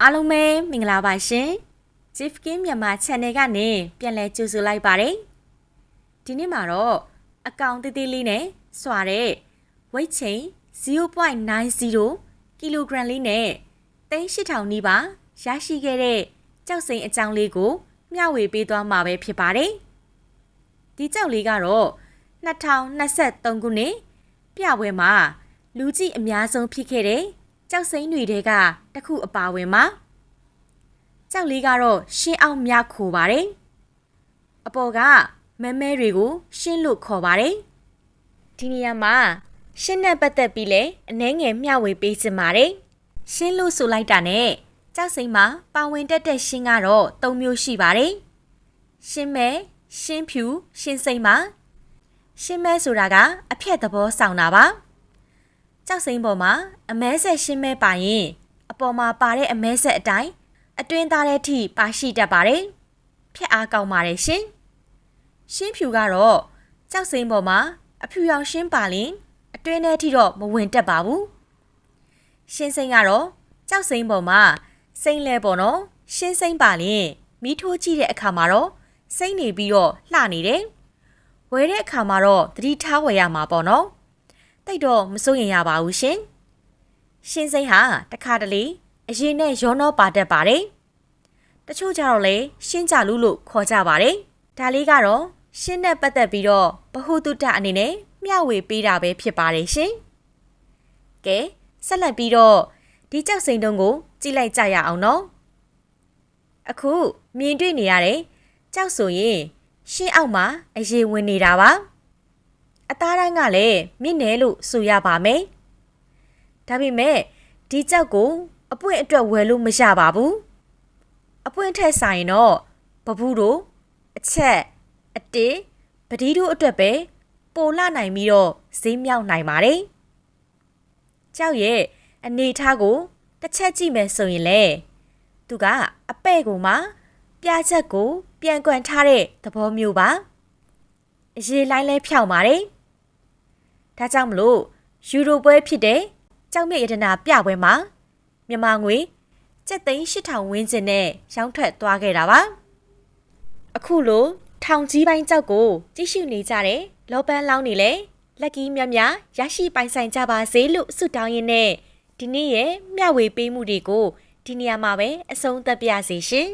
အားလုံးပဲမင်္ဂလာပါရှင် Chief King မြန်မာ Channel ကနေပြန်လည်ကြိုဆိုလိုက်ပါတယ်ဒီနေ့မှာတော့အကောင့်သေးသေးလေးနဲ့စွာတဲ့ weight chain 0.90 kg လေးနဲ့38,000နီးပါးရရှိခဲ့တဲ့ကြောက်စိမ်အကြောင်းလေးကိုမျှဝေပေးသွားမှာပဲဖြစ်ပါတယ်ဒီကြောက်လေးကတော့2023ခုနှစ်ပြပွဲမှာလူကြည့်အများဆုံးဖြစ်ခဲ့တဲ့ကြောက်စိမ်းတွေကတစ်ခုအပါဝင်မှာကြောက်လေးကတော့ရှင်းအောင်မြခိုပါတယ်အပေါ်ကမဲမဲတွေကိုရှင်းလို့ခေါ်ပါတယ်ဒီနေရာမှာရှင်းနဲ့ပတ်သက်ပြီးလဲအနှဲငယ်မျှဝေပေးစင်ပါတယ်ရှင်းလို့ဆိုလိုက်တာနဲ့ကြောက်စိမ်းမှာပါဝင်တက်တဲ့ရှင်းကတော့၃မျိုးရှိပါတယ်ရှင်းမဲရှင်းဖြူရှင်းစိမ်းမှာရှင်းမဲဆိုတာကအဖြက်သဘောဆောင်တာပါကြောက်စိမ်းပေါ်မှာအမဲဆက်ရှင်းမဲပါရင်အပေါ်မှာပါတဲ့အမဲဆက်အတိုင်းအတွင်းသားတဲ့အထိပါရှိတတ်ပါတယ်။ဖြက်အားကောင်းပါတယ်ရှင်။ရှင်းဖြူကတော့ကြောက်စိမ်းပေါ်မှာအဖြူရောင်ရှင်းပါရင်အတွင်းထဲအထိတော့မဝင်တတ်ပါဘူး။ရှင်းစိမ်းကတော့ကြောက်စိမ်းပေါ်မှာစိမ်းလဲပေါ်နော်ရှင်းစိမ်းပါရင်မီးထိုးကြည့်တဲ့အခါမှာတော့စိမ်းနေပြီးတော့လှနေတယ်။ဝယ်တဲ့အခါမှာတော့သတိထားဝယ်ရမှာပေါ့နော်။တိတ်တော့မစိုးရင်ရပါဘူးရှင်။ရှင်းစိမ်းဟာတစ်ခါတလေအရင်နဲ့ရောနှောပါတတ်ပါတယ်။တချို့ကြတော့လေရှင်းကြလူလို့ခေါ်ကြပါတယ်။ဒါလေးကတော့ရှင်းနဲ့ပတ်သက်ပြီးတော့ဗဟုသုတအနေနဲ့မျှဝေပေးတာပဲဖြစ်ပါတယ်ရှင်။ကဲဆက်လက်ပြီးတော့ဒီကြောက်စိန်တုံးကိုကြည့်လိုက်ကြရအောင်နော်။အခုမြင်တွေ့နေရတဲ့ကြောက်ဆိုရင်ရှင်းအောက်မှာအရေဝင်နေတာပါ။အသားတိုင်းကလည်းမြင့်တယ်လို့ဆိုရပါမယ်။ဒါပေမဲ့ဒီကြောက်ကိုအပွင့်အတွက်ဝယ်လို့မရပါဘူးအပွင့်ထက်ဆိုင်တော့ပပူးတို့အချက်အတစ်ပတိတို့အတွက်ပဲပိုလာနိုင်ပြီးတော့ဈေးမြောက်နိုင်ပါတယ်ကြောက်ရဲ့အနေထားကိုတစ်ချက်ကြည့်မယ်ဆိုရင်လေသူကအပဲ့ကိုမှပြားချက်ကိုပြန်ကွန်ထားတဲ့သဘောမျိုးပါအရေးလိုင်းလဲဖြောင်းပါတယ်ဒါကြောင့်မလို့ယူရိုပွဲဖြစ်တဲ့ကြောက်မြရတနာပြပွဲမှာမြန်မာငွေ7,800ဝန်းကျင်နဲ့ရောင်းထွက်သွားခဲ့တာပါအခုလိုထောင်ကြီးပိုင်းကြောက်ကိုကြည့်ရှုနေကြတဲ့လောပန်းလောင်းနေလဲလက်ကီးများများရရှိပိုင်ဆိုင်ကြပါစေလို့ဆုတောင်းရင်းနဲ့ဒီနေ့ရဲ့မျှဝေပေးမှုတွေကိုဒီနေရာမှာပဲအဆုံးသတ်ပါရစေရှင်